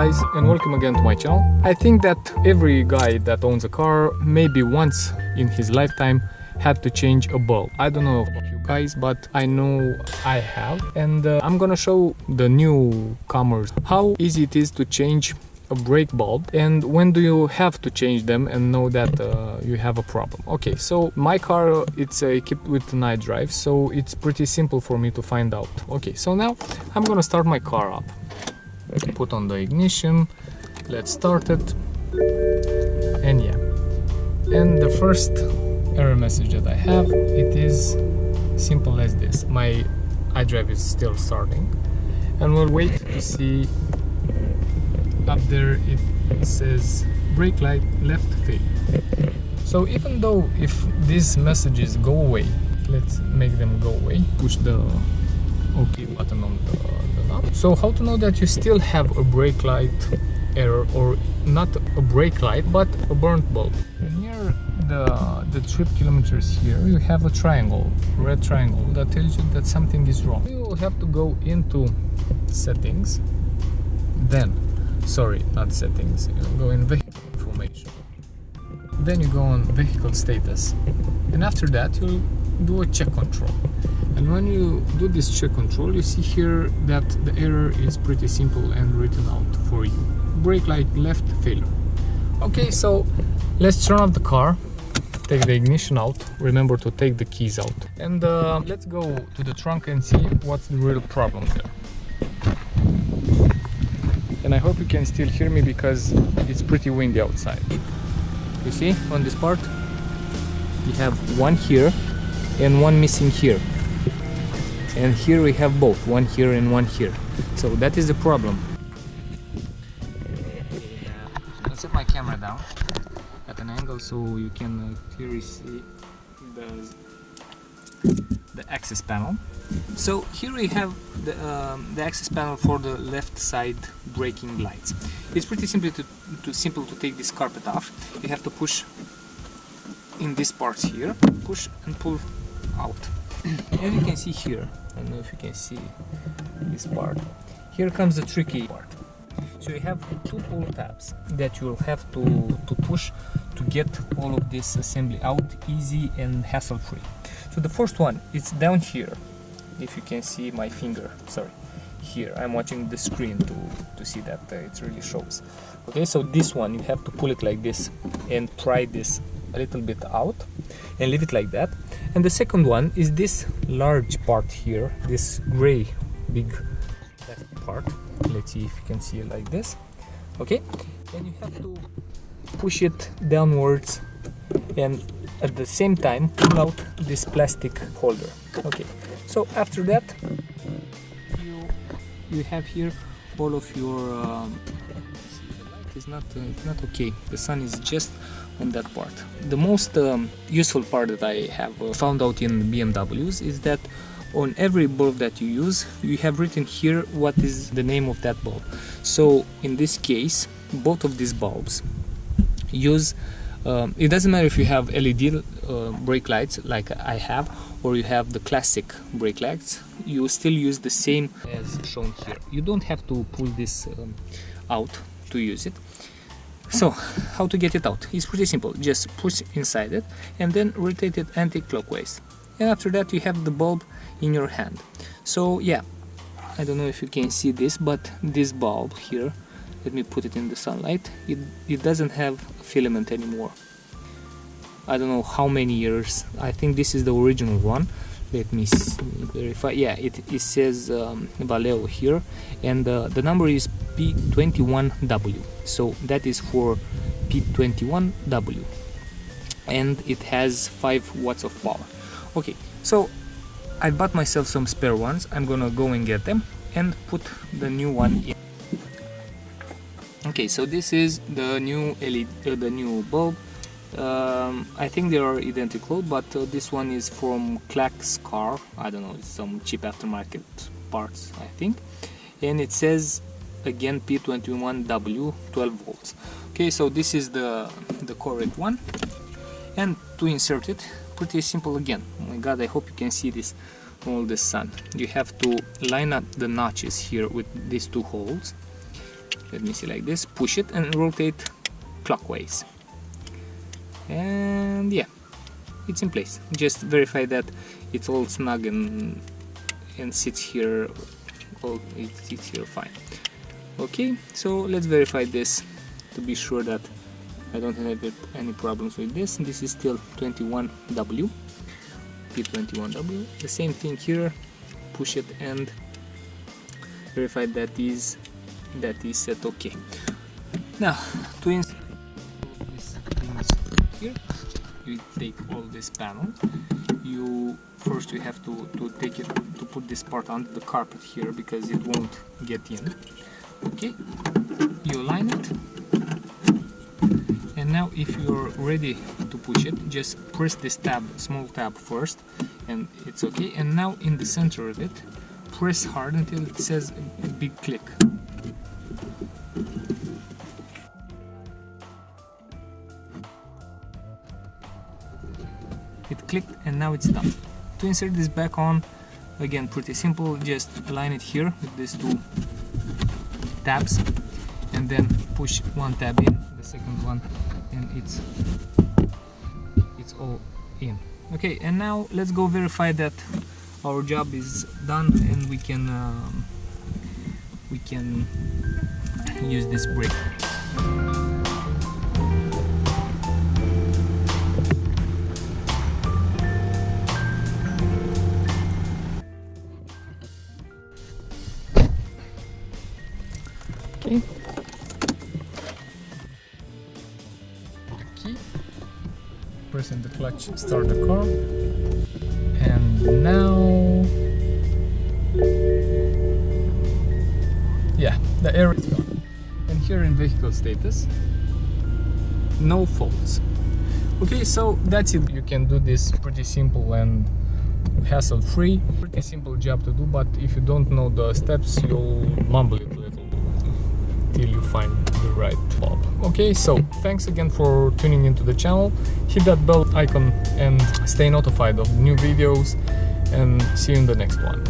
guys, and welcome again to my channel. I think that every guy that owns a car maybe once in his lifetime had to change a bulb. I don't know about you guys, but I know I have, and I'm gonna show the newcomers how easy it is to change a brake bulb and when do you have to change them and know that you have a problem. Okay, so my car, it's equipped with night drive, so it's pretty simple for me to find out. Okay, so now I'm gonna start my car up. Put on the ignition, let's start it, and yeah, and the first error message that I have, it is simple as this: my iDrive is still starting, and we'll wait to see. Up there it says brake light left fail. So even though if these messages go away, let's make them go away, push the OK button on the knob. So how to know that you still have a brake light error, or not a brake light but a burnt bulb? Near the trip kilometers here you have a triangle, red triangle, that tells you that something is wrong. You will have to go into settings, then sorry, not settings, you go in vehicle information, then you go on vehicle status, and after that you'll do a check control. And when you do this check control, you see here that the error is pretty simple and written out for you: brake light left failure. Okay, so let's turn off the car, take the ignition out, remember to take the keys out, and let's go to the trunk and see what's the real problem there. And I hope you can still hear me because it's pretty windy outside. You see, on this part, we have one here and one missing here. And here we have both, one here and one here. So that is the problem. Let's set my camera down at an angle so you can clearly see the access panel. So here we have the access panel for the left side braking lights. It's pretty simple to take this carpet off. You have to push in this part here, push and pull out. As you can see here, I don't know if you can see this part. Here comes the tricky part. So you have two pull tabs that you will have to push to get all of this assembly out easy and hassle-free. So the first one, it's down here. If you can see my finger, sorry, here I'm watching the screen to see that it really shows. Okay, so this one you have to pull it like this and pry this a little bit out and leave it like that. And the second one is this large part here, this gray big part. Let's see if you can see it like this. Okay, and you have to push it downwards and at the same time pull out this plastic holder. Okay, so after that you have here all of your it's not okay, the sun is just on that part. The most useful part that I have found out in BMWs is that on every bulb that you use, you have written here what is the name of that bulb. So in this case, both of these bulbs use it doesn't matter if you have LED brake lights like I have, or you have the classic brake lights, you still use the same as shown here. You don't have to pull this out to use it. So how to get it out? It's pretty simple. Just push inside it and then rotate it anti-clockwise. And after that you have the bulb in your hand. So yeah, I don't know if you can see this, but this bulb here, let me put it in the sunlight, it doesn't have a filament anymore. I don't know how many years. I think this is the original one. Let me verify. Yeah, it says Valeo here, and the number is P21W. So that is for P21W, and it has 5 watts of power. Okay, so I bought myself some spare ones. I'm gonna go and get them and put the new one in. Okay, so this is the new LED, the new bulb. I think they are identical, but this one is from Clack's car. I don't know, it's some cheap aftermarket parts, I think. And it says again P21W 12 volts. Okay, so this is the correct one. And to insert it, pretty simple again. Oh my god, I hope you can see this, all the sun. You have to line up the notches here with these two holes let me see, like this, push it and rotate clockwise, and yeah, it's in place. Just verify that it's all snug and sits here, it sits here fine. Okay, so let's verify this to be sure that I don't have any problems with this. This is still 21W, P21W. The same thing here, push it and verify that is set okay. Now to insert these things here, you take all this panel. You have to take it to put this part under the carpet here because it won't get in. Okay, you align it, and now if you're ready to push it, just press this tab, small tab first, and it's okay. And now in the center of it, press hard until it says a big click. It clicked and now it's done. To insert this back on, again pretty simple, just align it here with these two tabs and then push one tab in, the second one, and it's all in. Okay, and now let's go verify that our job is done and we can use this brake. Okay. Key. Pressing the clutch, start the car, and now, yeah, the air is gone. And here in vehicle status, no faults. Okay, so that's it. You can do this pretty simple and hassle-free. Pretty simple job to do, but if you don't know the steps, you'll mumble it a little till you find the right bob. Okay, so thanks again for tuning into the channel. Hit that bell icon and stay notified of new videos, and see you in the next one.